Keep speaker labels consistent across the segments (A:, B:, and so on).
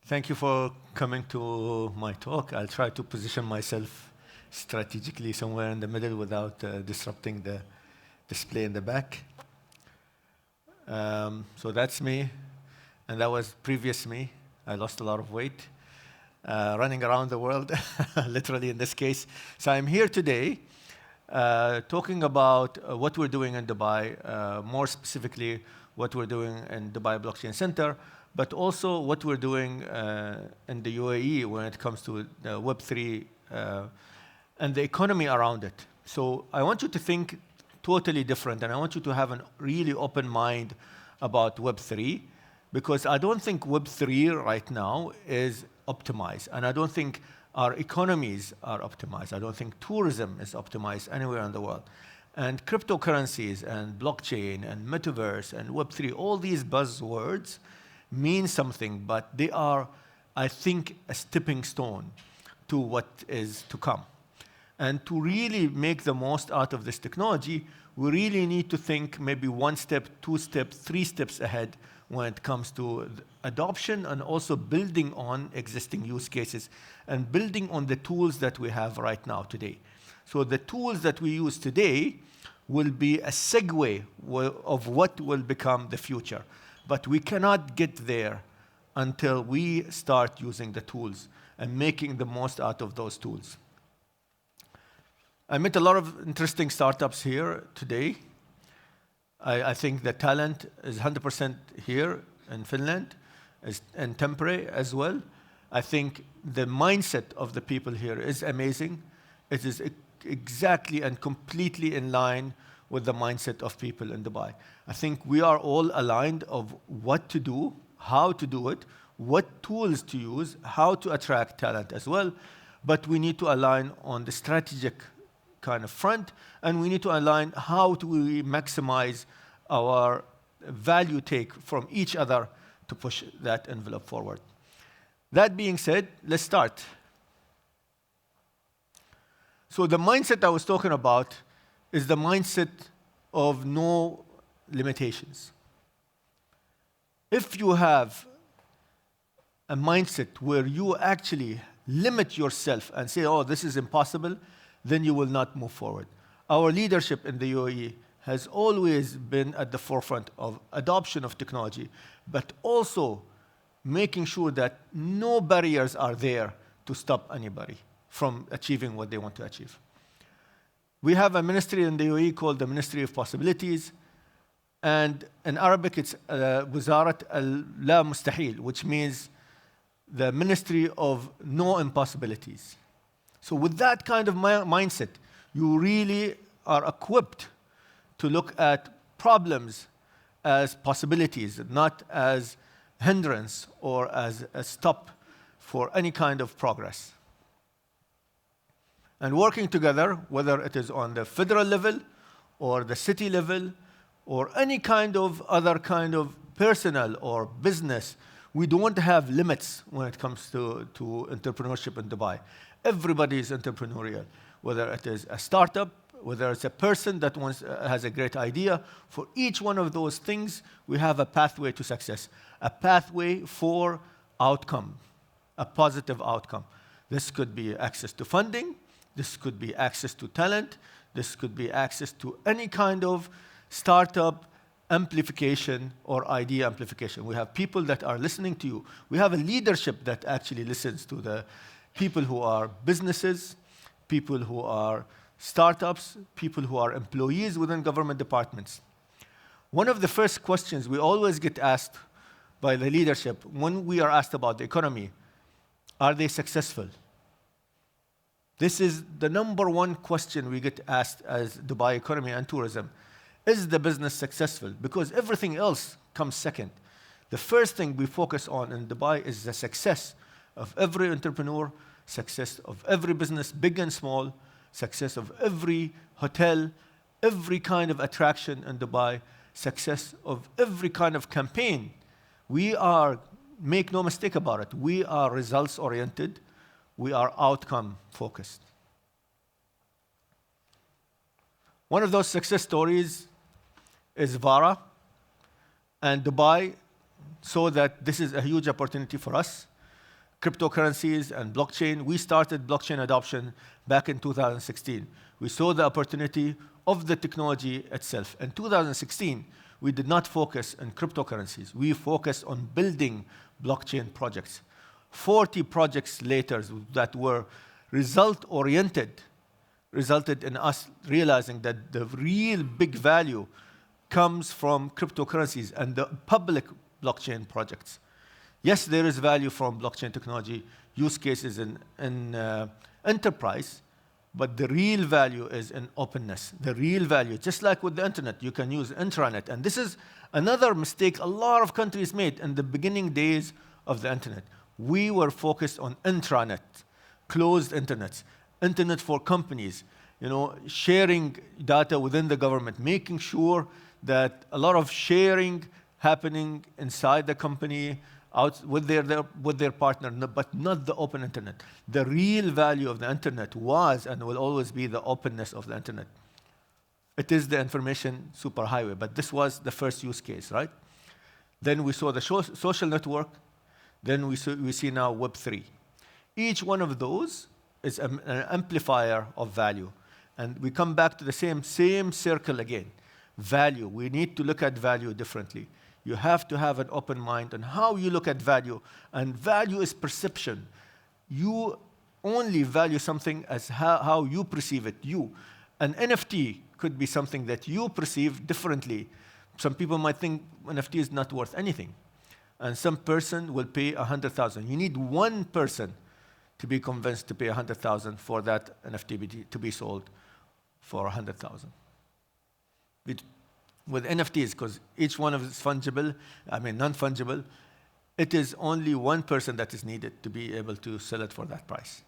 A: Thank you for coming to my talk. I'll try to position myself strategically somewhere in the middle without disrupting the display in the back. So that's me, and that was previous me. I lost a lot of weight, running around the world, literally in this case. So I'm here today talking about what we're doing in Dubai, more specifically what we're doing in Dubai Blockchain Center, but also what we're doing in the UAE when it comes to the Web3 and the economy around it. So I want you to think totally different, and I want you to have a really open mind about Web3, because I don't think Web3 right now is optimized, and I don't think our economies are optimized. I don't think tourism is optimized anywhere in the world. And cryptocurrencies and blockchain and metaverse and Web3, all these buzzwords mean something, but they are, I think, a stepping stone to what is to come. And to really make the most out of this technology, we really need to think maybe one step, two steps, three steps ahead when it comes to adoption and also building on existing use cases and building on the tools that we have right now today. So the tools that we use today will be a segue of what will become the future. But we cannot get there until we start using the tools and making the most out of those tools. I met a lot of interesting startups here today. I think the talent is 100% here in Finland, and Tampere as well. I think the mindset of the people here is amazing. It is exactly and completely in line with the mindset of people in Dubai. I think we are all aligned of what to do, how to do it, what tools to use, how to attract talent as well, but we need to align on the strategic kind of front, and we need to align how do we maximize our value take from each other to push that envelope forward. That being said, let's start. So the mindset I was talking about is the mindset of no limitations. If you have a mindset where you actually limit yourself and say, oh, this is impossible, then you will not move forward. Our leadership in the UAE has always been at the forefront of adoption of technology, but also making sure that no barriers are there to stop anybody from achieving what they want to achieve. We have a ministry in the UAE called the Ministry of Possibilities, and in Arabic it's Wizarat al-La Mustahil, which means the Ministry of No Impossibilities. So with that kind of mindset, you really are equipped to look at problems as possibilities, not as hindrance or as a stop for any kind of progress. And working together, whether it is on the federal level or the city level or any kind of other kind of personal or business, we don't have limits when it comes to entrepreneurship in Dubai. Everybody is entrepreneurial, whether it is a startup, whether it's a person that has a great idea. For each one of those things, we have a pathway to success, a pathway for outcome, a positive outcome. This could be access to funding. This could be access to talent. This could be access to any kind of startup amplification or idea amplification. We have people that are listening to you. We have a leadership that actually listens to the people who are businesses, people who are startups, people who are employees within government departments. One of the first questions we always get asked by the leadership when we are asked about the economy, are they successful? This is the number one question we get asked as Dubai economy and tourism. Is the business successful? Because everything else comes second. The first thing we focus on in Dubai is the success of every entrepreneur, success of every business, big and small, success of every hotel, every kind of attraction in Dubai, success of every kind of campaign. We are, make no mistake about it, we are results-oriented. We are outcome-focused. One of those success stories is Vara, and Dubai saw that this is a huge opportunity for us. cryptocurrencies and blockchain. We started blockchain adoption back in 2016. We saw the opportunity of the technology itself. In 2016, we did not focus on cryptocurrencies. We focused on building blockchain projects. 40 projects later that were result-oriented resulted in us realizing that the real big value comes from cryptocurrencies and the public blockchain projects. Yes, there is value from blockchain technology, use cases in enterprise, but the real value is in openness. The real value, just like with the internet, you can use intranet. And this is another mistake a lot of countries made in the beginning days of the internet. We were focused on intranet, closed internets, internet for companies, sharing data within the government, making sure that a lot of sharing happening inside the company, out with their partner, but not the open internet. The real value of the internet was and will always be the openness of the internet. It is the information superhighway, but this was the first use case, right? Then we saw the social network. Then we see now Web3. Each one of those is an amplifier of value. And we come back to the same circle again. Value. We need to look at value differently. You have to have an open mind on how you look at value. And value is perception. You only value something as how you perceive it, you. An NFT could be something that you perceive differently. Some people might think NFT is not worth anything. And some person will pay 100,000. You need one person to be convinced to pay 100,000 for that NFT to be sold for 100,000. With NFTs, because each one of them is fungible, non-fungible, it is only one person that is needed to be able to sell it for that price.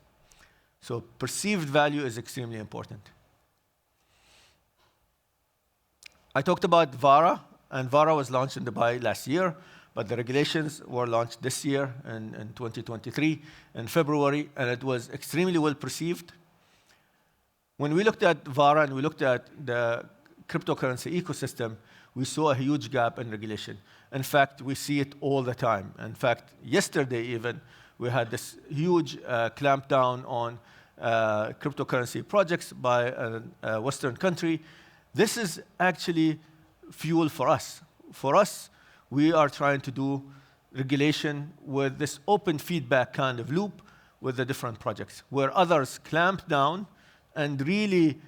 A: So perceived value is extremely important. I talked about VARA, and VARA was launched in Dubai last year, but the regulations were launched this year in 2023 in February, and it was extremely well perceived. When we looked at VARA and we looked at the cryptocurrency ecosystem, we saw a huge gap in regulation. In fact, we see it all the time. In fact, yesterday even, we had this huge clampdown on cryptocurrency projects by a Western country. This is actually fuel for us. For us, we are trying to do regulation with this open feedback kind of loop with the different projects, where others clamp down and really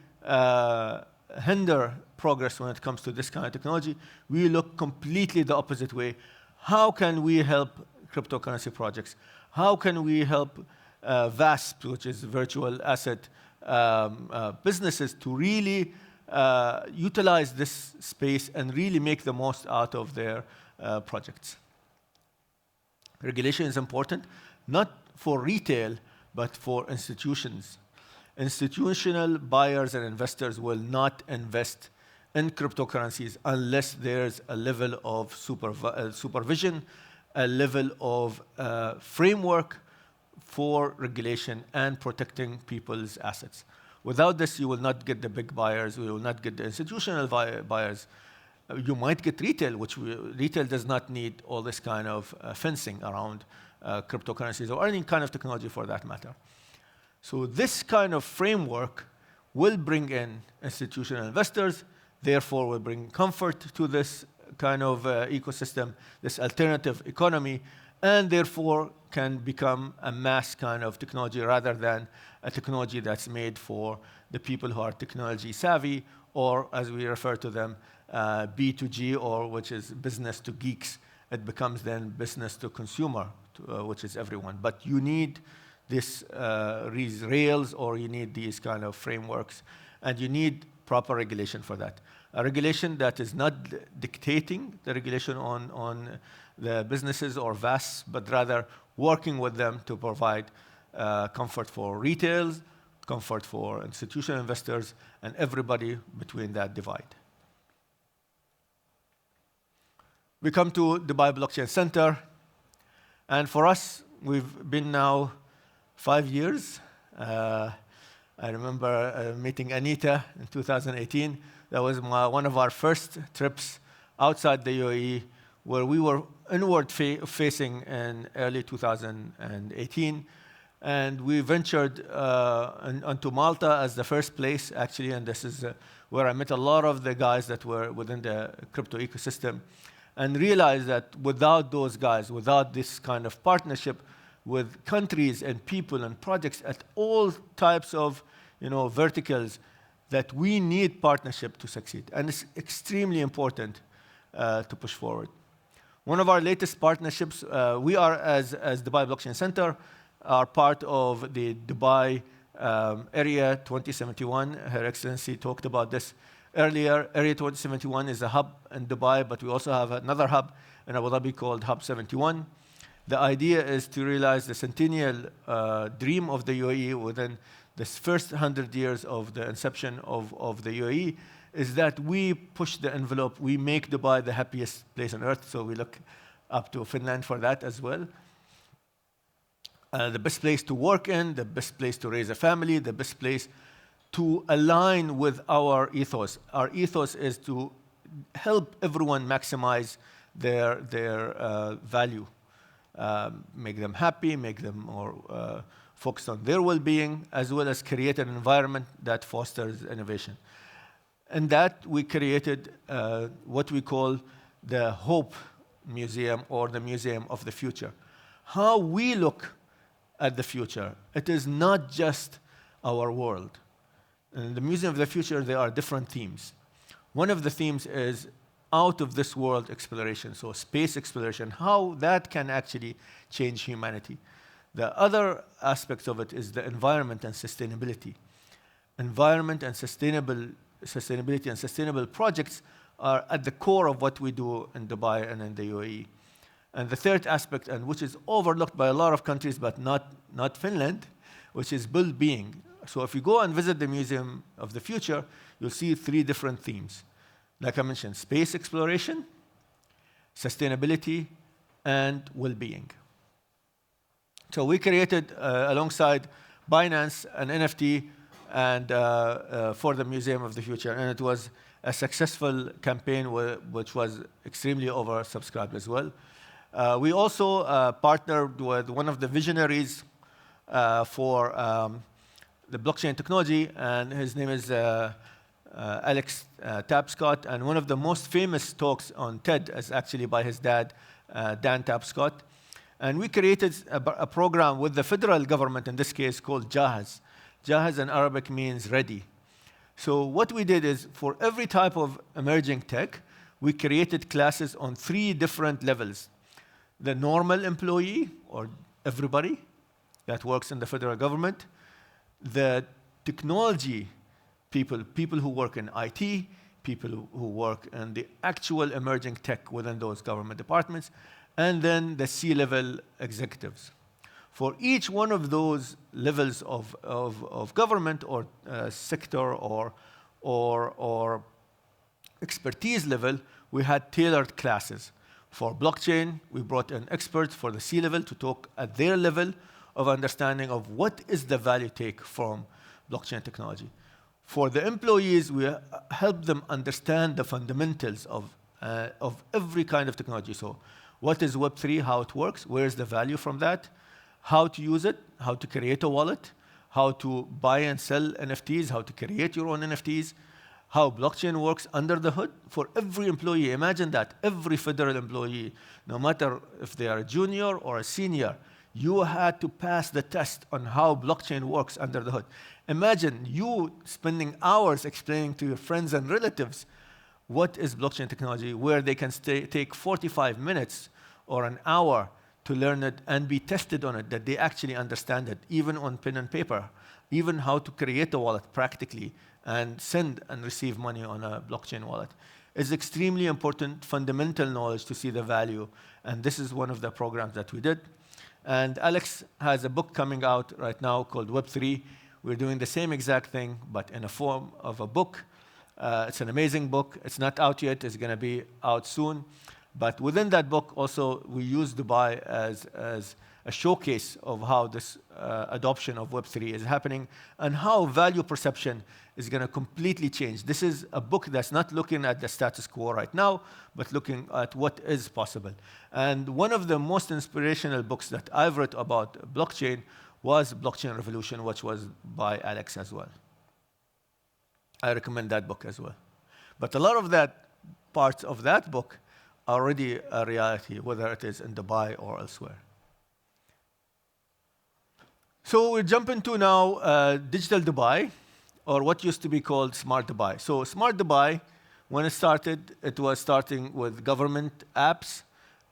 A: hinder progress when it comes to this kind of technology. We look completely the opposite way. How can we help cryptocurrency projects? How can we help VASP, which is virtual asset businesses, to really utilize this space and really make the most out of their projects? Regulation is important, not for retail, but for institutions. Institutional buyers and investors will not invest in cryptocurrencies unless there's a level of supervision, a level of framework for regulation and protecting people's assets. Without this, you will not get the big buyers, you will not get the institutional buyers. You might get retail, retail does not need all this kind of fencing around cryptocurrencies or any kind of technology for that matter. So this kind of framework will bring in institutional investors, therefore will bring comfort to this kind of ecosystem, this alternative economy, and therefore can become a mass kind of technology rather than a technology that's made for the people who are technology savvy, or as we refer to them, B2G, or which is business to geeks. It becomes then business to consumer, which is everyone. But you need these rails, or you need these kind of frameworks, and you need proper regulation for that. A regulation that is not dictating the regulation on the businesses or VAS, but rather working with them to provide comfort for retail, comfort for institutional investors, and everybody between that divide. We come to Dubai Blockchain Center, and for us, we've been now 5 years. I remember meeting Anita in 2018. That was one of our first trips outside the UAE. where we were inward facing in early 2018. And we ventured onto Malta as the first place, actually, and this is where I met a lot of the guys that were within the crypto ecosystem, and realized that without those guys, without this kind of partnership with countries and people and projects at all types of verticals, that we need partnership to succeed. And it's extremely important to push forward. One of our latest partnerships, we are, as Dubai Blockchain Center, are part of the Dubai Area 2071. Her Excellency talked about this earlier. Area 2071 is a hub in Dubai, but we also have another hub in Abu Dhabi called Hub 71. The idea is to realize the centennial dream of the UAE within this first 100 years of the inception of the UAE, is that we push the envelope, we make Dubai the happiest place on earth, so we look up to Finland for that as well. The best place to work in, the best place to raise a family, the best place to align with our ethos. Our ethos is to help everyone maximize their value, make them happy, make them more focused on their well-being, as well as create an environment that fosters innovation. And that we created what we call the Hope Museum, or the Museum of the Future. How we look at the future. It is not just our world. In the Museum of the Future, there are different themes. One of the themes is out of this world exploration, so space exploration, how that can actually change humanity. The other aspect of it is the environment and sustainability. Environment and sustainability and sustainable projects are at the core of what we do in Dubai and in the UAE. And the third aspect, and which is overlooked by a lot of countries, but not Finland, which is built being. So if you go and visit the Museum of the Future, you'll see 3 different themes. Like I mentioned, space exploration, sustainability, and well-being. So we created, alongside Binance, an NFT and for the Museum of the Future. And it was a successful campaign which was extremely oversubscribed as well. We also partnered with one of the visionaries for the blockchain technology, and his name is Alex Tapscott. And one of the most famous talks on TED is actually by his dad, Dan Tapscott. And we created a program with the federal government, in this case, called Jahaz. Jahaz in Arabic means ready. So what we did is, for every type of emerging tech, we created classes on 3 different levels. The normal employee, or everybody that works in the federal government, the technology people who work in IT, people who work in the actual emerging tech within those government departments, and then the C-level executives. For each one of those levels of government or sector or expertise level, we had tailored classes. For blockchain, we brought in experts for the C-level to talk at their level of understanding of what is the value take from blockchain technology. For the employees, we help them understand the fundamentals of every kind of technology. So what is Web3, how it works, where is the value from that, how to use it, how to create a wallet, how to buy and sell NFTs, how to create your own NFTs, how blockchain works under the hood for every employee. Imagine that, every federal employee, no matter if they are a junior or a senior, you had to pass the test on how blockchain works under the hood. Imagine you spending hours explaining to your friends and relatives what is blockchain technology, where they can take 45 minutes or an hour to learn it and be tested on it, that they actually understand it, even on pen and paper, even how to create a wallet practically and send and receive money on a blockchain wallet. It's extremely important, fundamental knowledge to see the value, and this is one of the programs that we did. And Alex has a book coming out right now called Web3. We're doing the same exact thing, but in a form of a book. It's an amazing book. It's not out yet. It's going to be out soon. But within that book, also, we use Dubai as a showcase of how this adoption of Web3 is happening and how value perception is going to completely change. This is a book that's not looking at the status quo right now, but looking at what is possible. And one of the most inspirational books that I've read about blockchain was Blockchain Revolution, which was by Alex as well. I recommend that book as well. But a lot of that parts of that book are already a reality, whether it is in Dubai or elsewhere. So we jump into now digital Dubai, or what used to be called Smart Dubai. So Smart Dubai, when it started, it was starting with government apps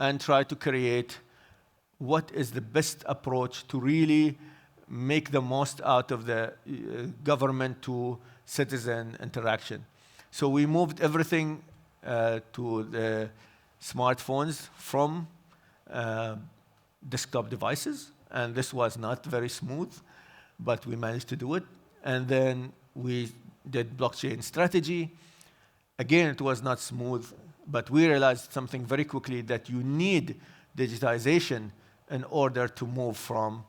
A: and try to create what is the best approach to really make the most out of the government to citizen interaction. So we moved everything to the smartphones from desktop devices, and this was not very smooth, but we managed to do it. And then we did blockchain strategy. Again, it was not smooth, but we realized something very quickly, that you need digitization in order to move from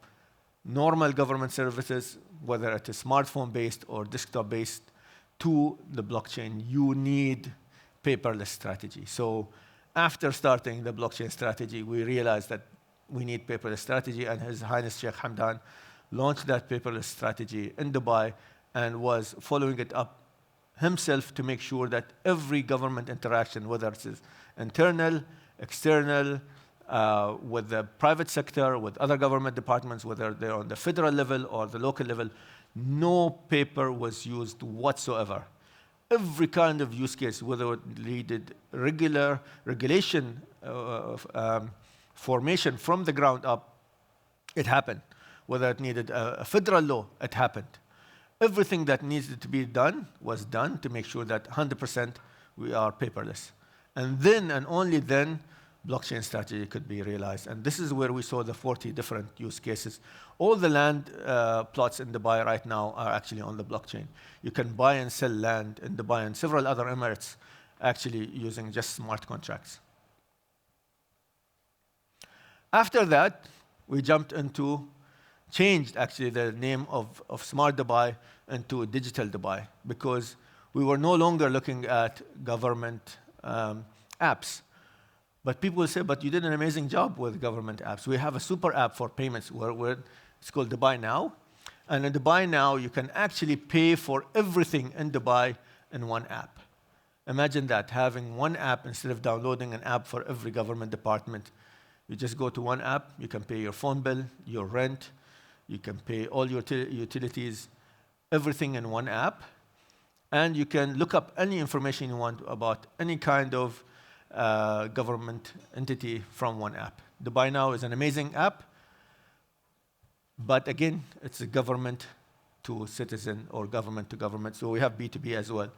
A: normal government services, whether it is smartphone-based or desktop-based, to the blockchain. You need paperless strategy. So after starting the blockchain strategy, we realized that we need paperless strategy, and His Highness Sheikh Hamdan launched that paperless strategy in Dubai and was following it up himself to make sure that every government interaction, whether it's internal, external, with the private sector, with other government departments, whether they're on the federal level or the local level, no paper was used whatsoever. Every kind of use case, whether it needed regulation formation from the ground up, it happened. Whether it needed a federal law, it happened. Everything that needed to be done was done to make sure that 100% we are paperless. And then, and only then, blockchain strategy could be realized. And this is where we saw the 40 different use cases. All the land plots in Dubai right now are actually on the blockchain. You can buy and sell land in Dubai and several other emirates actually using just smart contracts. After that, we jumped into, changed actually the name of Smart Dubai into Digital Dubai, because we were no longer looking at government apps. But people will say, but you did an amazing job with government apps. We have a super app for payments where it's called Dubai Now. And in Dubai Now, you can actually pay for everything in Dubai in one app. Imagine that, having one app instead of downloading an app for every government department. You just go to one app, you can pay your phone bill, your rent, you can pay all your utilities, everything in one app. And you can look up any information you want about any kind of government entity from one app. Dubai Now is an amazing app, but again, it's a government to citizen or government to government. So we have B2B as well,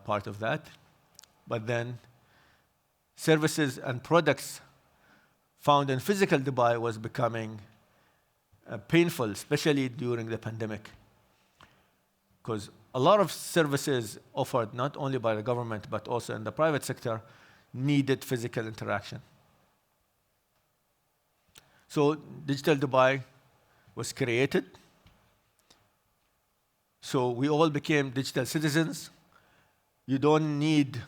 A: part of that. But then services and products found in physical Dubai was becoming painful, especially during the pandemic. Because a lot of services offered not only by the government, but also in the private sector, needed physical interaction. So Digital Dubai was created. So we all became digital citizens. You don't need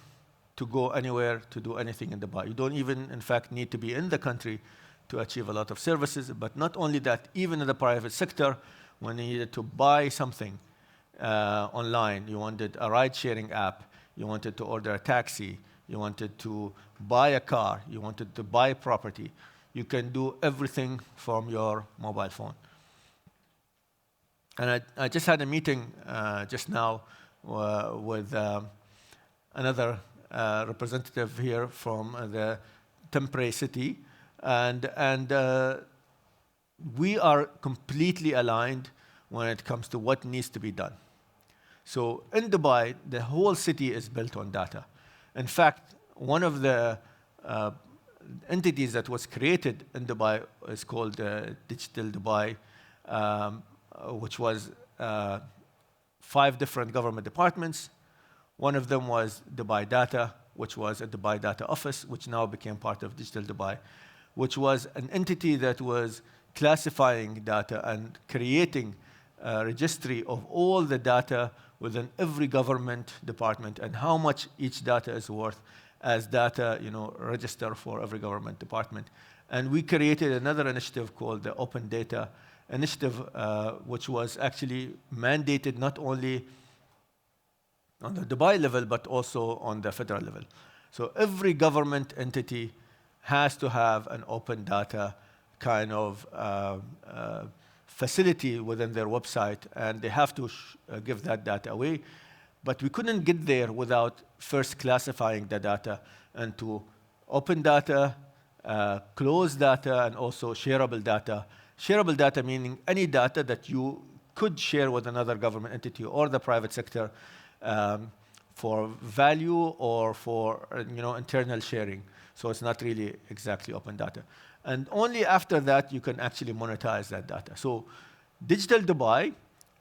A: to go anywhere to do anything in Dubai. You don't even, in fact, need to be in the country to achieve a lot of services. But not only that, even in the private sector, when you needed to buy something online, you wanted a ride-sharing app, you wanted to order a taxi, you wanted to buy a car, you wanted to buy property, you can do everything from your mobile phone. And I just had a meeting just now with another representative here from the Temporary City, and we are completely aligned when it comes to what needs to be done. So in Dubai, the whole city is built on data. In fact, one of the entities that was created in Dubai is called Digital Dubai, which was 5 different government departments. One of them was Dubai Data, which was a Dubai Data office, which now became part of Digital Dubai. which was an entity that was classifying data and creating a registry of all the data within every government department and how much each data is worth as data, register for every government department. And we created another initiative called the Open Data Initiative, which was actually mandated not only on the Dubai level, but also on the federal level. So every government entity has to have an open data kind of facility within their website, and they have to give that data away. But we couldn't get there without first classifying the data into open data, closed data, and also shareable data. Shareable data meaning any data that you could share with another government entity or the private sector for value or for internal sharing. So it's not really exactly open data. And only after that you can actually monetize that data. So Digital Dubai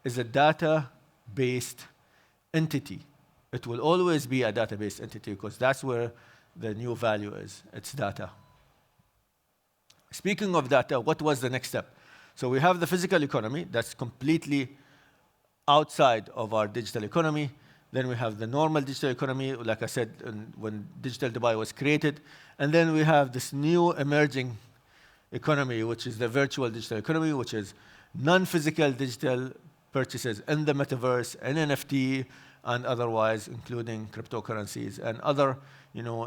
A: is a data-based entity. It will always be a database entity because that's where the new value is. It's data. Speaking of data, what was the next step? So we have the physical economy that's completely outside of our digital economy. Then we have the normal digital economy, like I said, when Digital Dubai was created. And then we have this new emerging economy, which is the virtual digital economy, which is non-physical digital purchases in the metaverse, and NFT, and otherwise, including cryptocurrencies and other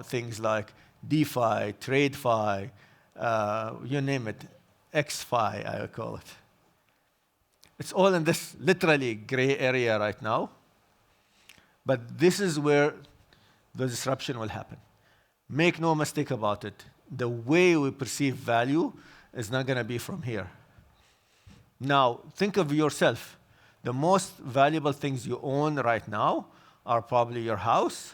A: things like DeFi, TradeFi, you name it, XFi, I would call it. It's all in this literally gray area right now. But this is where the disruption will happen. Make no mistake about it. The way we perceive value is not going to be from here. Now, think of yourself. The most valuable things you own right now are probably your house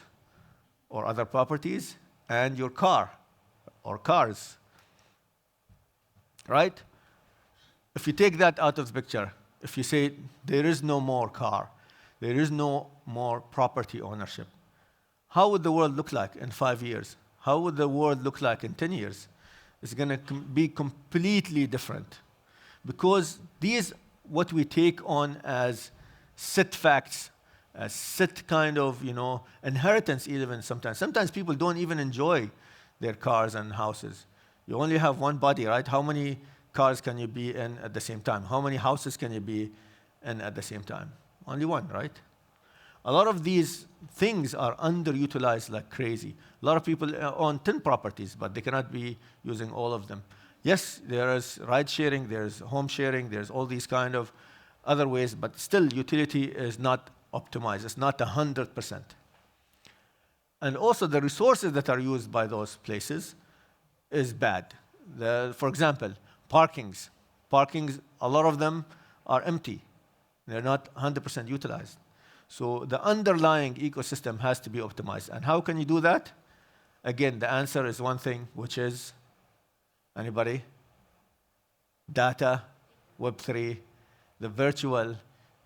A: or other properties and your car or cars. Right? If you take that out of the picture, if you say there is no more car, there is no more property ownership, how would the world look like in 5 years? How would the world look like in 10 years? It's going to be completely different. Because these, what we take on as set facts, as set kind of, inheritance even sometimes. Sometimes people don't even enjoy their cars and houses. You only have one body, right? How many cars can you be in at the same time? How many houses can you be in at the same time? Only one, right? A lot of these things are underutilized like crazy. A lot of people own 10 properties, but they cannot be using all of them. Yes, there is ride sharing, there's home sharing, there's all these kind of other ways, but still utility is not optimized. It's not 100%. And also the resources that are used by those places is bad. For example, parkings. Parkings, a lot of them are empty. They're not 100% utilized. So the underlying ecosystem has to be optimized. And how can you do that? Again, the answer is one thing, which is, anybody? Data, Web3, the virtual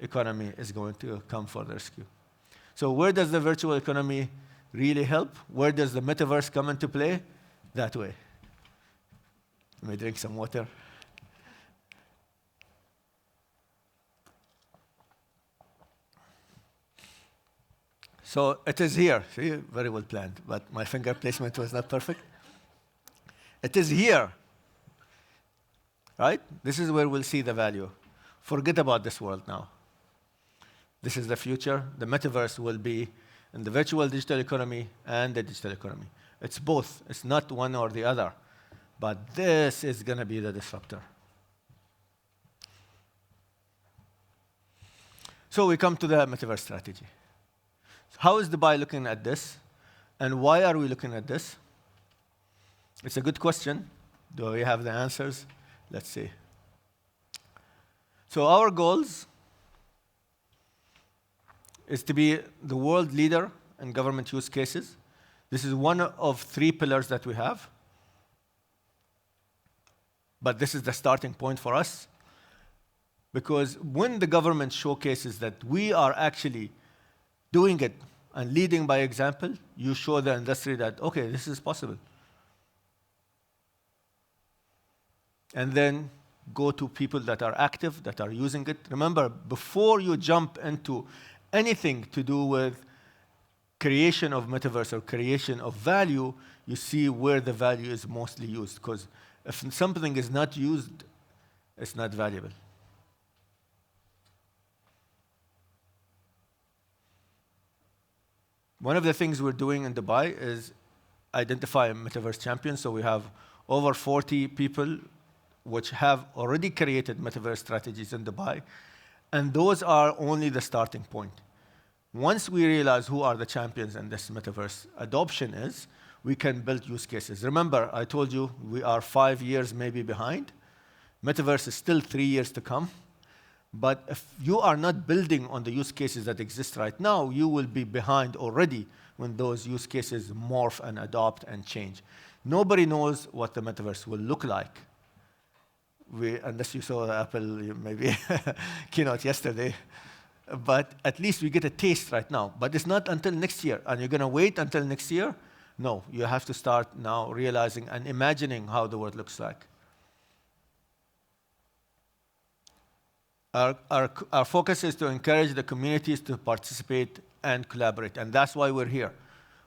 A: economy is going to come for the rescue. So where does the virtual economy really help? Where does the metaverse come into play? That way. Let me drink some water. So it is here. See, very well planned, but my finger placement was not perfect. It is here, right? This is where we'll see the value. Forget about this world now. This is the future. The metaverse will be in the virtual digital economy and the digital economy. It's both. It's not one or the other. But this is going to be the disruptor. So we come to the metaverse strategy. How is Dubai looking at this? And why are we looking at this? It's a good question. Do we have the answers? Let's see. So our goals is to be the world leader in government use cases. This is one of 3 pillars that we have. But this is the starting point for us. Because when the government showcases that we are actually doing it and leading by example, you show the industry that, okay, this is possible. and then go to people that are active, that are using it. Remember, before you jump into anything to do with creation of metaverse or creation of value, you see where the value is mostly used. Because if something is not used, it's not valuable. One of the things we're doing in Dubai is identify metaverse champions. So we have over 40 people which have already created metaverse strategies in Dubai. And those are only the starting point. Once we realize who are the champions in this metaverse adoption is, we can build use cases. Remember, I told you we are 5 years maybe behind. Metaverse is still 3 years to come. But if you are not building on the use cases that exist right now, you will be behind already when those use cases morph and adopt and change. Nobody knows what the metaverse will look like. Unless you saw the Apple maybe keynote yesterday. But at least we get a taste right now. But it's not until next year. And you're going to wait until next year? No, you have to start now realizing and imagining how the world looks like. Our focus is to encourage the communities to participate and collaborate, and that's why we're here.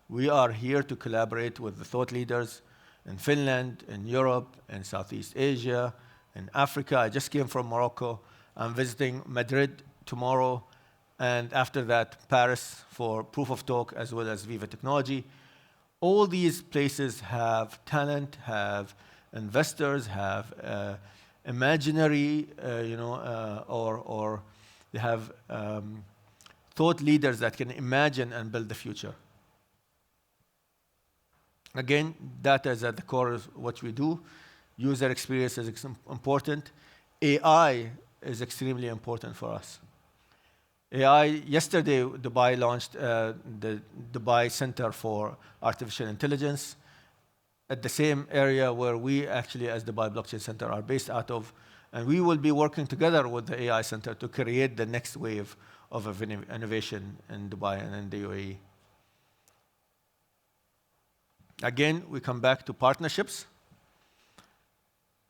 A: We are here to collaborate with the thought leaders in Finland, in Europe, in Southeast Asia, in Africa. I just came from Morocco. I'm visiting Madrid tomorrow, and after that, Paris for Proof of Talk, as well as Viva Technology. All these places have talent, have investors, have imaginary, or they have thought leaders that can imagine and build the future. Again, data is at the core of what we do. User experience is important. AI is extremely important for us. AI, yesterday, Dubai launched the Dubai Center for Artificial Intelligence, at the same area where we actually, as Dubai Blockchain Center, are based out of. And we will be working together with the AI Center to create the next wave of innovation in Dubai and in the UAE. Again, we come back to partnerships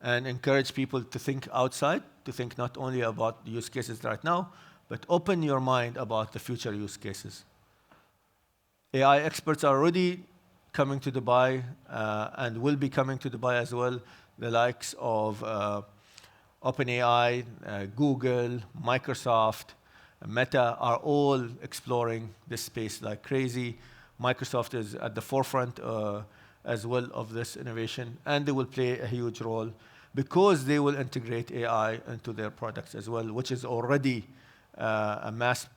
A: and encourage people to think outside, to think not only about use cases right now, but open your mind about the future use cases. AI experts are already coming to Dubai and will be coming to Dubai as well. The likes of OpenAI, Google, Microsoft, Meta are all exploring this space like crazy. Microsoft is at the forefront as well of this innovation, and they will play a huge role because they will integrate AI into their products as well, which is already a mass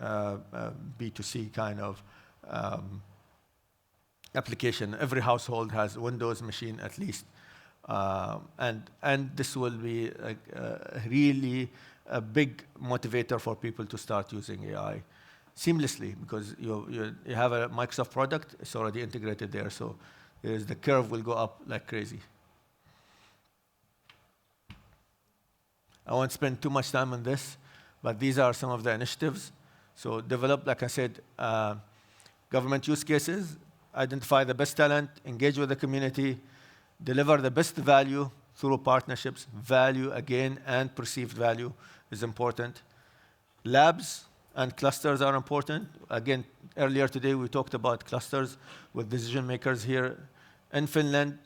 A: B2C kind of application. Every household has Windows machine at least. And this will be really a big motivator for people to start using AI seamlessly, because you have a Microsoft product, it's already integrated there, so the curve will go up like crazy. I won't spend too much time on this, but these are some of the initiatives. So develop, like I said, government use cases, identify the best talent, engage with the community, deliver the best value through partnerships. Value, again, and perceived value is important. Labs and clusters are important. Again, earlier today we talked about clusters with decision makers here in Finland.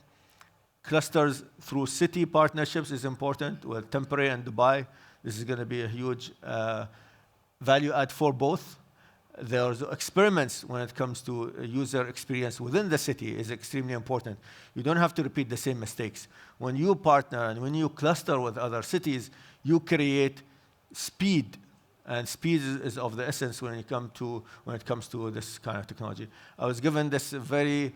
A: Clusters through city partnerships is important with Temporary and Dubai. This is going to be a huge value add for both. There's experiments when it comes to user experience within the city is extremely important. You don't have to repeat the same mistakes. When you partner and when you cluster with other cities, you create speed, and speed is of the essence when it comes to this kind of technology. I was given this very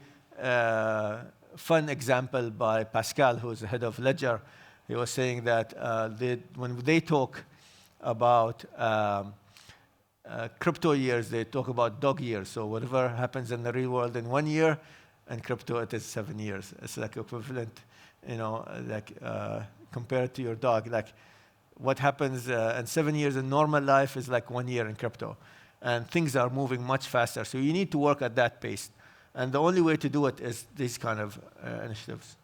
A: fun example by Pascal, who is the head of Ledger. He was saying that when they talk about crypto years, they talk about dog years. So whatever happens in the real world in 1 year, in crypto it is 7 years. It's like equivalent, compared to your dog. Like what happens in 7 years in normal life is like 1 year in crypto. And things are moving much faster. So you need to work at that pace. And the only way to do it is these kind of initiatives.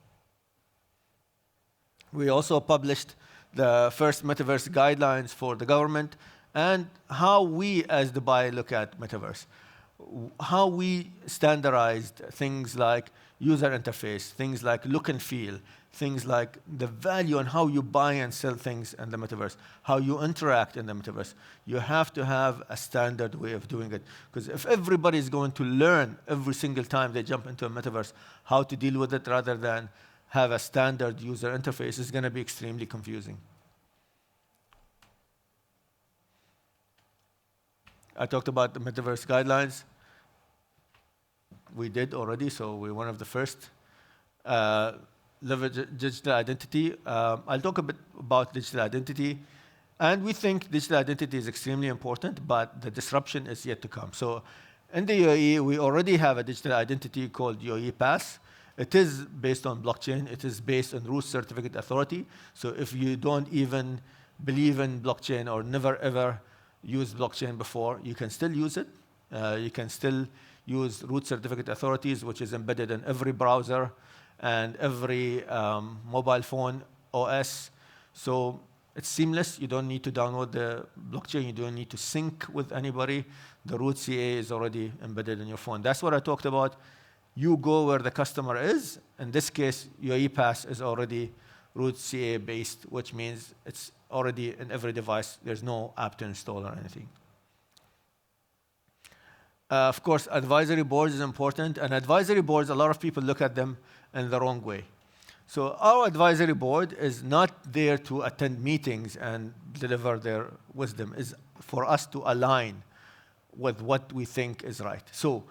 A: We also published the first Metaverse guidelines for the government and how we as Dubai look at Metaverse. How we standardized things like user interface, things like look and feel, things like the value and how you buy and sell things in the Metaverse, how you interact in the Metaverse. You have to have a standard way of doing it. Because if everybody is going to learn every single time they jump into a Metaverse how to deal with it rather than have a standard user interface, it's going to be extremely confusing. I talked about the Metaverse guidelines. We did already, so we're one of the first. Leverage digital identity. I'll talk a bit about digital identity. And we think digital identity is extremely important, but the disruption is yet to come. So in the UAE, we already have a digital identity called UAE Pass. It is based on blockchain. It is based on Root Certificate Authority. So if you don't even believe in blockchain or never ever used blockchain before, you can still use it. You can still use Root Certificate Authorities, which is embedded in every browser and every mobile phone OS. So it's seamless. You don't need to download the blockchain. You don't need to sync with anybody. The Root CA is already embedded in your phone. That's what I talked about. You go where the customer is. In this case, UAE Pass is already Root CA based, which means it's already in every device. There's no app to install or anything. Of course, advisory boards is important. And advisory boards, a lot of people look at them in the wrong way. So our advisory board is not there to attend meetings and deliver their wisdom. It's for us to align with what we think is right. So,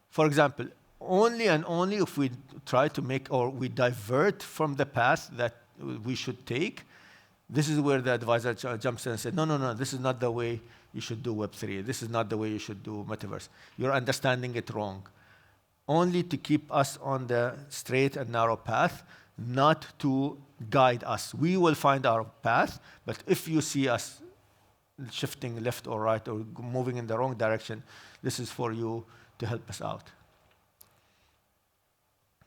A: for example, only and only if we try to make or we divert from the path that we should take, this is where the advisor jumps in and says, no, no, no, this is not the way you should do Web3. This is not the way you should do Metaverse. You're understanding it wrong. Only to keep us on the straight and narrow path, not to guide us. We will find our path, but if you see us shifting left or right or moving in the wrong direction, this is for you to help us out.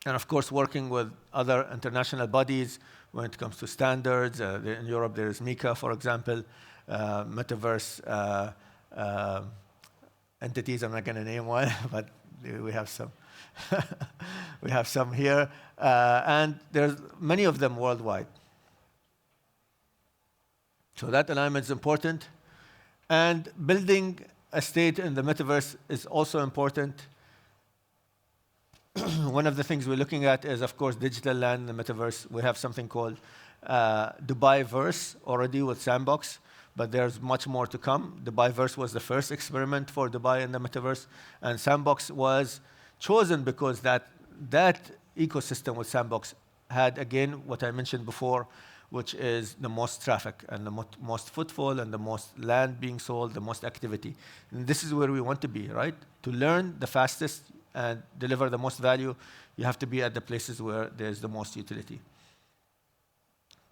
A: And of course, working with other international bodies when it comes to standards. In Europe, there is MiCA, for example, Metaverse entities. I'm not going to name one, but we have some. We have some here. And there's many of them worldwide. So that alignment is important. And building a state in the Metaverse is also important. One of the things we're looking at is, of course, digital land in the Metaverse. We have something called Dubai-verse already with Sandbox, but there's much more to come. Dubai-verse was the first experiment for Dubai in the Metaverse, and Sandbox was chosen because that ecosystem with Sandbox had, again, what I mentioned before, which is the most traffic and the most footfall and the most land being sold, the most activity. And this is where we want to be, right? To learn the fastest and deliver the most value, you have to be at the places where there's the most utility.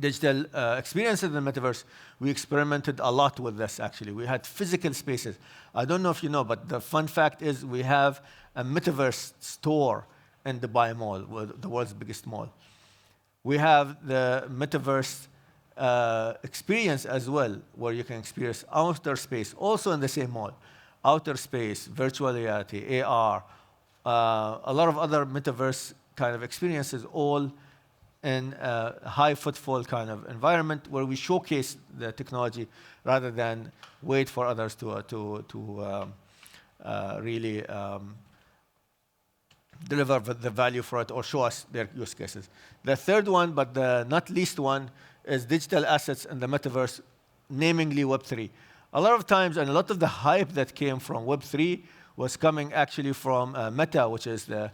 A: Digital experiences in the Metaverse, we experimented a lot with this, actually. We had physical spaces. I don't know if you know, but the fun fact is we have a Metaverse store in Dubai Mall, the world's biggest mall. We have the Metaverse experience as well, where you can experience outer space, also in the same mall. Outer space, virtual reality, AR, a lot of other Metaverse kind of experiences, all in a high footfall kind of environment where we showcase the technology rather than wait for others to really deliver the value for it or show us their use cases. The third one, but the not least one, is digital assets in the Metaverse, namely Web3. A lot of times, and a lot of the hype that came from Web3 was coming actually from Meta, which is a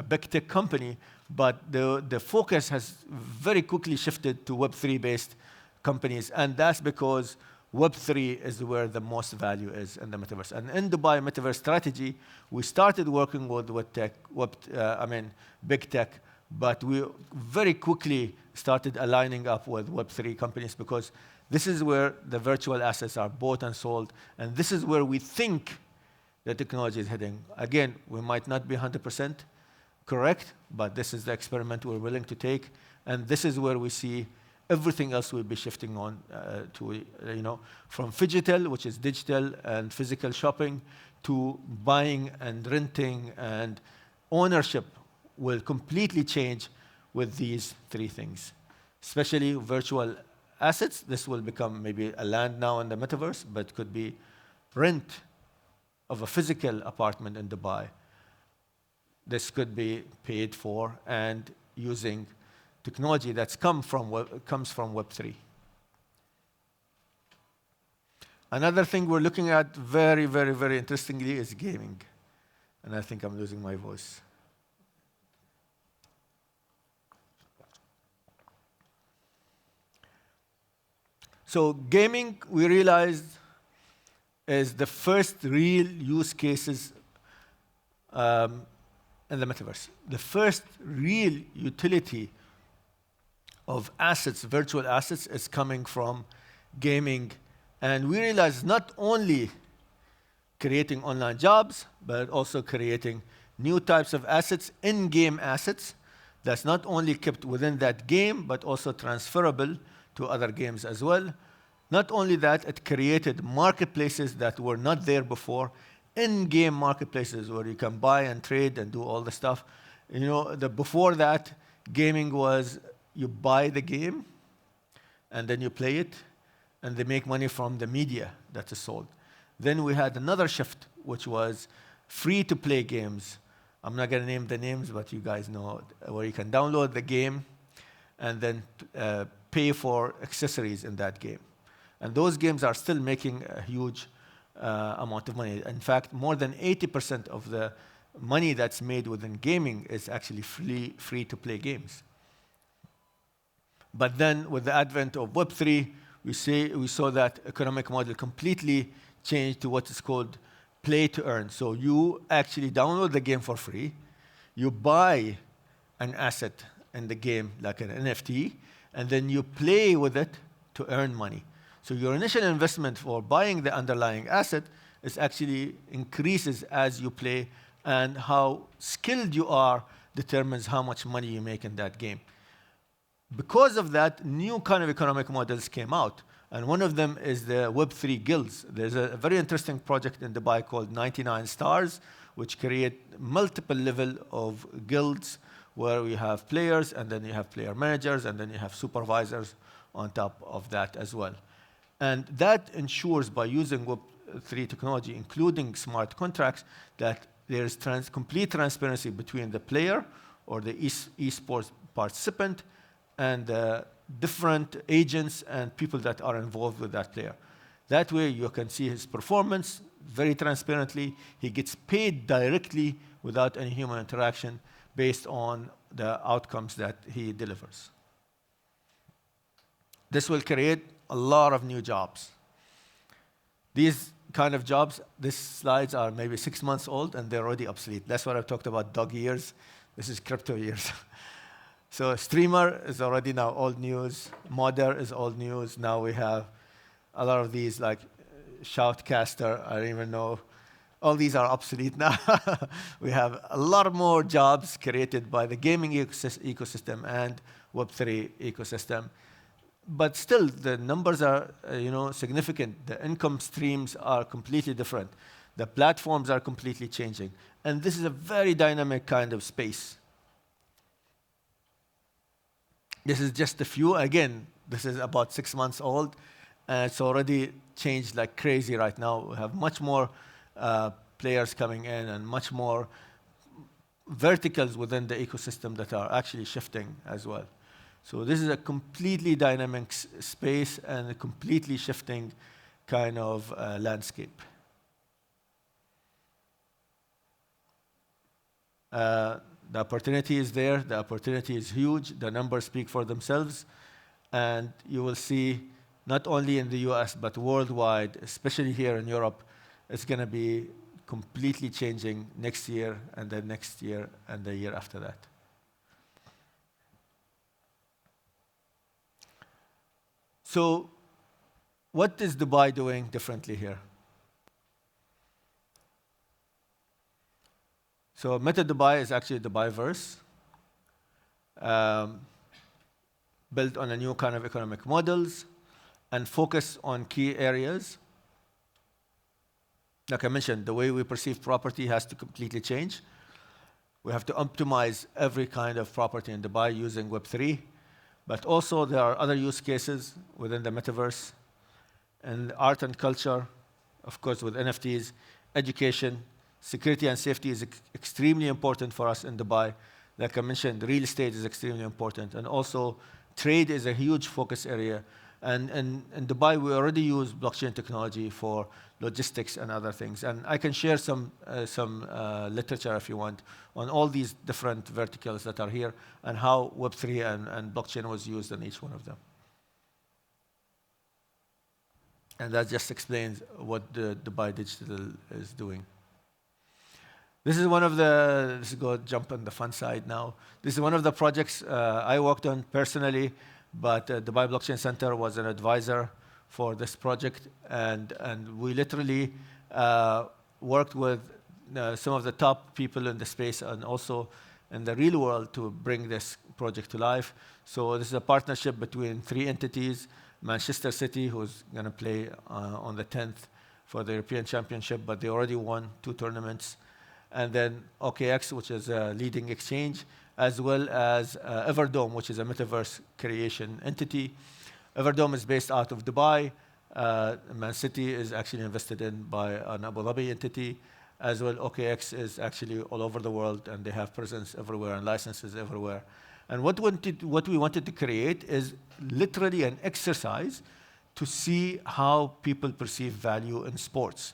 A: big tech company, but the focus has very quickly shifted to Web3-based companies, and that's because Web3 is where the most value is in the Metaverse. And in Dubai Metaverse strategy, we started working with big tech, but we very quickly started aligning up with Web3 companies because this is where the virtual assets are bought and sold, and this is where we think the technology is heading. Again, we might not be 100% correct, but this is the experiment we're willing to take, And this is where we see everything else will be shifting on from phygital, which is digital and physical shopping, to buying and renting, and ownership will completely change with these three things, especially virtual assets. This will become maybe a land now in the metaverse, but could be rent of a physical apartment in Dubai. This could be paid for and using technology that's comes from Web3. Another thing we're looking at very, very, very interestingly is gaming. And I think I'm losing my voice. So gaming, we realized, is the first real use cases in the metaverse. The first real utility of assets, virtual assets, is coming from gaming. And we realize not only creating online jobs, but also creating new types of assets, in-game assets, that's not only kept within that game, but also transferable to other games as well. Not only that, it created marketplaces that were not there before, in-game marketplaces where you can buy and trade and do all the stuff. Before that, gaming was you buy the game, and then you play it, and they make money from the media that is sold. Then we had another shift, which was free-to-play games. I'm not going to name the names, but you guys know, where you can download the game and then pay for accessories in that game. And those games are still making a huge amount of money. In fact, more than 80% of the money that's made within gaming is actually free-to-play games. But then, with the advent of Web3, we saw that economic model completely changed to what is called play to earn. So you actually download the game for free, you buy an asset in the game, like an NFT, and then you play with it to earn money. So your initial investment for buying the underlying asset is actually increases as you play, and how skilled you are determines how much money you make in that game. Because of that, new kind of economic models came out, and one of them is the Web3 guilds. There's a very interesting project in Dubai called 99 Stars, which create multiple level of guilds where we have players, and then you have player managers, and then you have supervisors on top of that as well. And that ensures, by using Web3 technology, including smart contracts, that there's complete transparency between the player or the esports participant and different agents and people that are involved with that player. That way, you can see his performance very transparently. He gets paid directly without any human interaction based on the outcomes that he delivers. This will create a lot of new jobs. These kind of jobs, these slides are maybe 6 months old, and they're already obsolete. That's what I've talked about, dog years. This is crypto years. So streamer is already now old news. Modder is old news. Now we have a lot of these, like shoutcaster, I don't even know. All these are obsolete now. We have a lot more jobs created by the gaming ecosystem and Web3 ecosystem. But still, the numbers are significant. The income streams are completely different. The platforms are completely changing. And this is a very dynamic kind of space. This is just a few. Again, this is about 6 months old, and it's already changed like crazy right now. We have much more players coming in and much more verticals within the ecosystem that are actually shifting as well. So this is a completely dynamic space and a completely shifting kind of landscape. The opportunity is there. The opportunity is huge. The numbers speak for themselves. And you will see, not only in the US, but worldwide, especially here in Europe, it's going to be completely changing next year, and then next year, and the year after that. So what is Dubai doing differently here? So Meta Dubai is actually Dubaiverse. built on a new kind of economic models, and focus on key areas. Like I mentioned, the way we perceive property has to completely change. We have to optimize every kind of property in Dubai using Web3. But also there are other use cases within the metaverse, and art and culture, of course, with NFTs, education, security and safety is extremely important for us in Dubai. Like I mentioned, real estate is extremely important. And also trade is a huge focus area. And in Dubai, we already use blockchain technology for logistics and other things. And I can share some literature, if you want, on all these different verticals that are here and how Web3 and blockchain was used in each one of them. And that just explains what the Dubai Digital is doing. This is one of the, let's go jump on the fun side now. This is one of the projects I worked on personally, but Dubai Blockchain Center was an advisor for this project. And we literally worked with some of the top people in the space and also in the real world to bring this project to life. So this is a partnership between 3 entities, Manchester City, who's going to play on the 10th for the European Championship, but they already won 2 tournaments. And then OKX, which is a leading exchange, as well as Everdome, which is a metaverse creation entity. Everdome is based out of Dubai. Man City is actually invested in by an Abu Dhabi entity. As well, OKX is actually all over the world, and they have presence everywhere and licenses everywhere. And what we wanted to create is literally an exercise to see how people perceive value in sports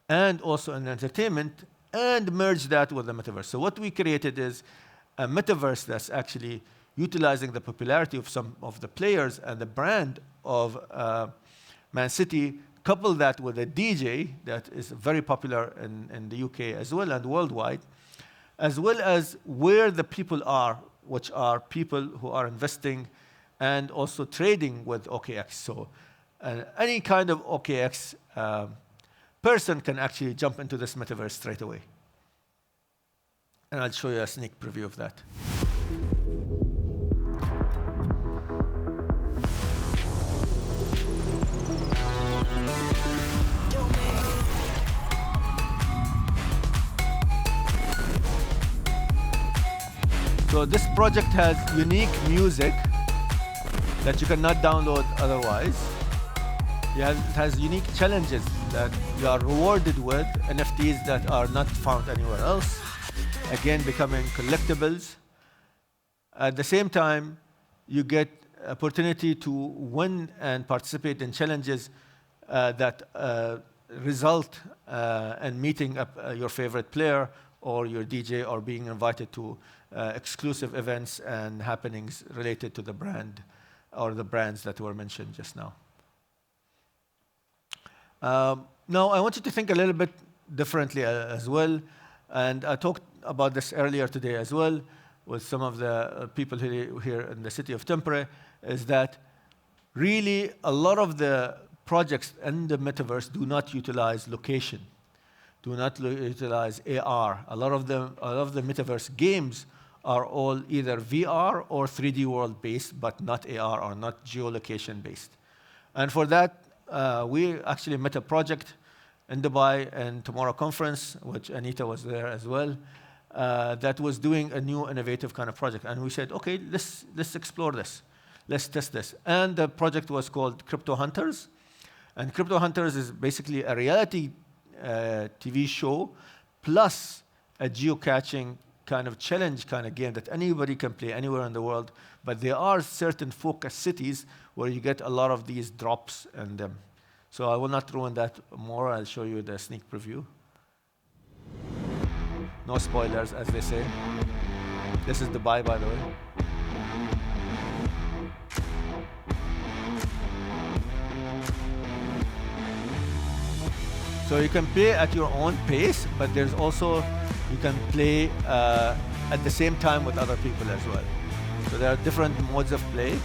A: and also in entertainment, and merge that with the metaverse. So what we created is a metaverse that's actually utilizing the popularity of some of the players and the brand of Man City, couple that with a DJ that is very popular in the UK as well and worldwide, as well as where the people are, which are people who are investing and also trading with OKX. So any kind of OKX person can actually jump into this metaverse straight away. And I'll show you a sneak preview of that. So this project has unique music that you cannot download otherwise. It has unique challenges that you are rewarded with, NFTs that are not found anywhere else, again becoming collectibles. At the same time, you get opportunity to win and participate in challenges that result in meeting up your favorite player or your DJ, or being invited to exclusive events and happenings related to the brand or the brands that were mentioned just now. Now, I want you to think a little bit differently as well. And I talked about this earlier today as well with some of the people here in the city of Tampere, is that really a lot of the projects in the metaverse do not utilize location, do not utilize AR. A lot of the metaverse games are all either VR or 3D world based, but not AR or not geolocation based. And for that, we actually met a project in Dubai and Tomorrow Conference, which Anita was there as well, that was doing a new innovative kind of project. And we said, okay, let's explore this. Let's test this. And the project was called Crypto Hunters. And Crypto Hunters is basically a reality TV show plus a geocaching kind of challenge kind of game that anybody can play anywhere in the world. But there are certain focus cities where you get a lot of these drops in them. So I will not ruin that more. I'll show you the sneak preview. No spoilers, as they say. This is Dubai, by the way. So you can play at your own pace, but there's also, you can play at the same time with other people as well. So there are different modes of play.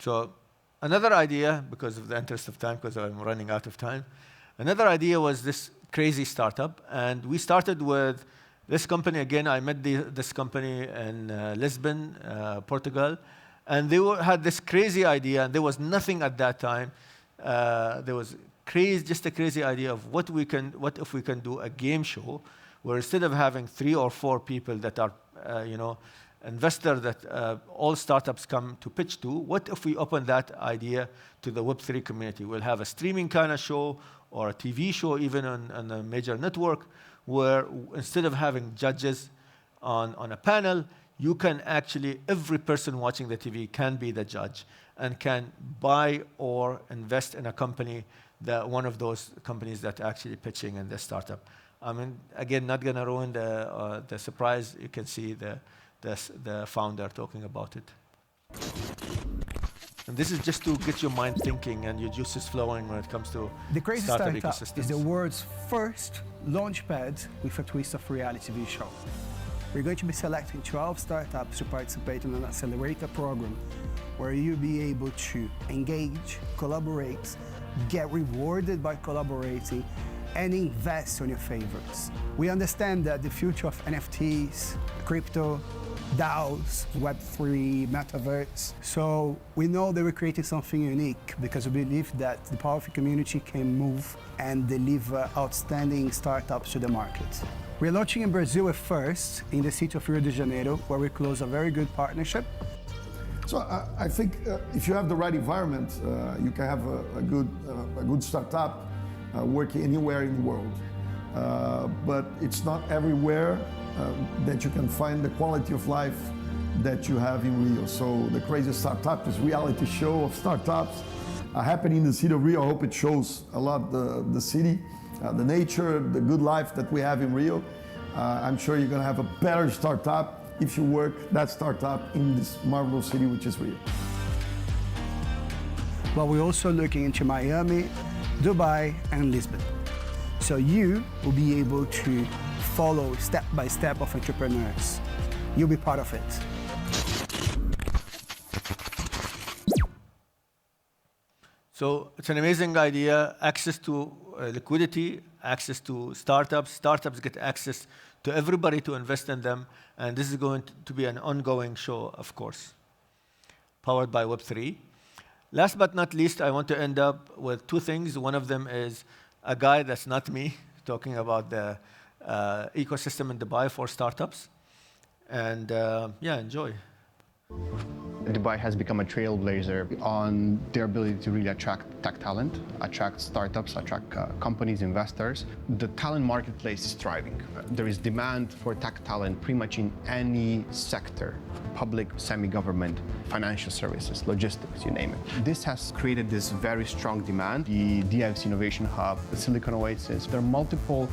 A: So another idea, because of the interest of time, because I'm running out of time, another idea was this crazy startup. And we started with this company. Again, I met this company in Lisbon, Portugal. And they had this crazy idea, and there was nothing at that time. There was just a crazy idea of what if we can do a game show where instead of having 3 or 4 people that are, investor that all startups come to pitch to, what if we open that idea to the Web3 community? We'll have a streaming kind of show or a TV show even on a major network where instead of having judges on a panel, you can actually, every person watching the TV can be the judge and can buy or invest in a company, one of those companies that are actually pitching in the startup. I mean, again, not going to ruin the surprise. You can see the founder talking about it. And this is just to get your mind thinking and your juices flowing when it comes to
B: The Crazy
A: startup
B: Startup
A: ecosystems.
B: is the world's first launchpad with a twist of reality TV show. We're going to be selecting 12 startups to participate in an accelerator program where you'll be able to engage, collaborate, get rewarded by collaborating, and invest on your favorites. We understand that the future of NFTs, crypto, DAOs, Web3, Metaverse. So we know that we're creating something unique because we believe that the powerful community can move and deliver outstanding startups to the market. We're launching in Brazil at first, in the city of Rio de Janeiro, where we close a very good partnership.
C: So I think if you have the right environment, you can have a good startup working anywhere in the world. But it's not everywhere that you can find the quality of life that you have in Rio. So the Crazy Startup is a reality show of startups happening in the city of Rio. I hope it shows a lot the city, the nature, the good life that we have in Rio. I'm sure you're going to have a better startup if you work that startup in this marvelous city, which is Rio.
B: But we're also looking into Miami, Dubai, and Lisbon. So you will be able to follow step by step of entrepreneurs. You'll be part of it.
A: So it's an amazing idea, access to liquidity, access to startups. Startups get access to everybody to invest in them. And this is going to be an ongoing show, of course, powered by Web3. Last but not least, I want to end up with 2 things. One of them is a guy that's not me, talking about the ecosystem in Dubai for startups. And yeah, enjoy.
D: Dubai has become a trailblazer on their ability to really attract tech talent, attract startups, attract companies, investors. The talent marketplace is thriving. There is demand for tech talent pretty much in any sector: public, semi-government, financial services, logistics, you name it. This has created this very strong demand. The DIF's Innovation Hub, the Silicon Oasis, there are multiple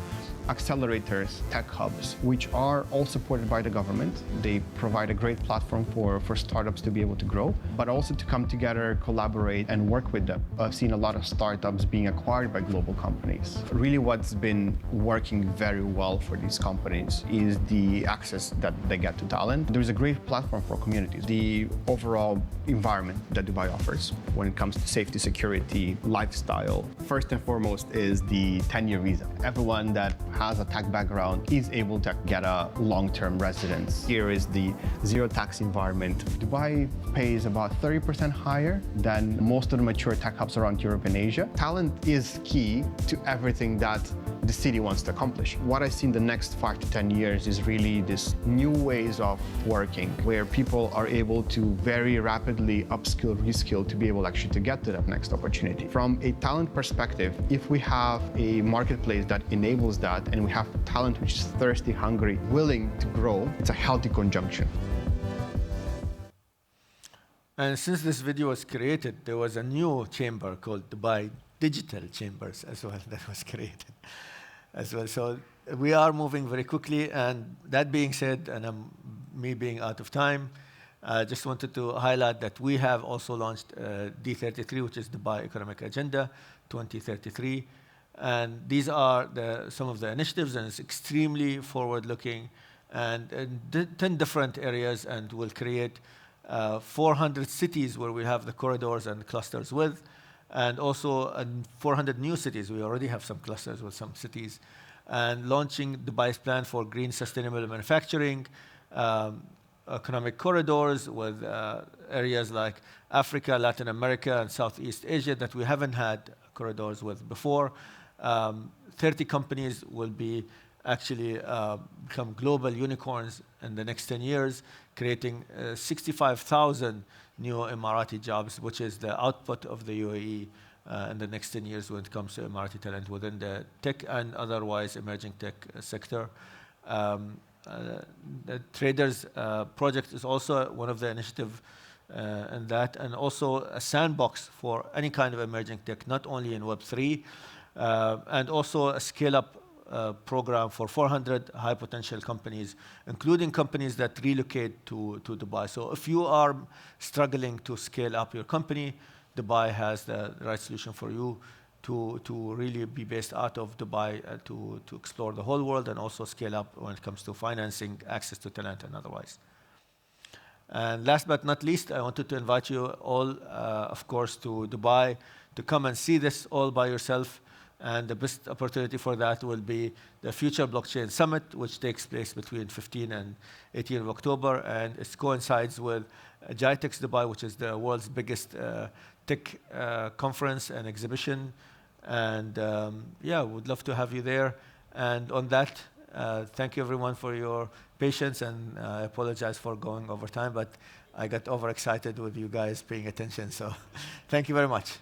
D: accelerators, tech hubs, which are all supported by the government. They provide a great platform for startups to be able to grow, but also to come together, collaborate, and work with them. I've seen a lot of startups being acquired by global companies. Really what's been working very well for these companies is the access that they get to talent. There's a great platform for communities. The overall environment that Dubai offers when it comes to safety, security, lifestyle. First and foremost is the 10-year visa. Everyone that has a tech background is able to get a long-term residence. Here is the zero tax environment. Dubai pays about 30% higher than most of the mature tech hubs around Europe and Asia. Talent is key to everything that the city wants to accomplish. What I see in the next 5 to 10 years is really this new ways of working where people are able to very rapidly upskill, reskill to be able actually to get to that next opportunity. From a talent perspective, if we have a marketplace that enables that and we have talent which is thirsty, hungry, willing to grow, it's a healthy conjunction.
A: And since this video was created, there was a new chamber called Dubai Digital Chambers as well that was created as well. So we are moving very quickly. And that being said, and me being out of time, I just wanted to highlight that we have also launched D33, which is Dubai Economic Agenda 2033. And these are some of the initiatives, and it's extremely forward-looking and in 10 different areas, and will create 400 cities where we have the corridors and clusters with, and also 400 new cities. We already have some clusters with some cities. And launching Dubai's plan for green sustainable manufacturing, economic corridors with areas like Africa, Latin America, and Southeast Asia that we haven't had corridors with before. 30 companies will be actually become global unicorns in the next 10 years, creating 65,000 new Emirati jobs, which is the output of the UAE in the next 10 years when it comes to Emirati talent within the tech and otherwise emerging tech sector. The Traders project is also one of the initiatives in that, and also a sandbox for any kind of emerging tech, not only in Web3, and also a scale-up program for 400 high potential companies, including companies that relocate to Dubai. So if you are struggling to scale up your company, Dubai has the right solution for you to really be based out of Dubai, to explore the whole world and also scale up when it comes to financing, access to talent and otherwise. And last but not least, I wanted to invite you all, of course, to Dubai to come and see this all by yourself. And the best opportunity for that will be the Future Blockchain Summit, which takes place between 15 and 18 of October. And it coincides with GITEX Dubai, which is the world's biggest tech conference and exhibition. And yeah, we'd love to have you there. And on that, thank you everyone for your patience. And I apologize for going over time, but I got overexcited with you guys paying attention. So thank you very much.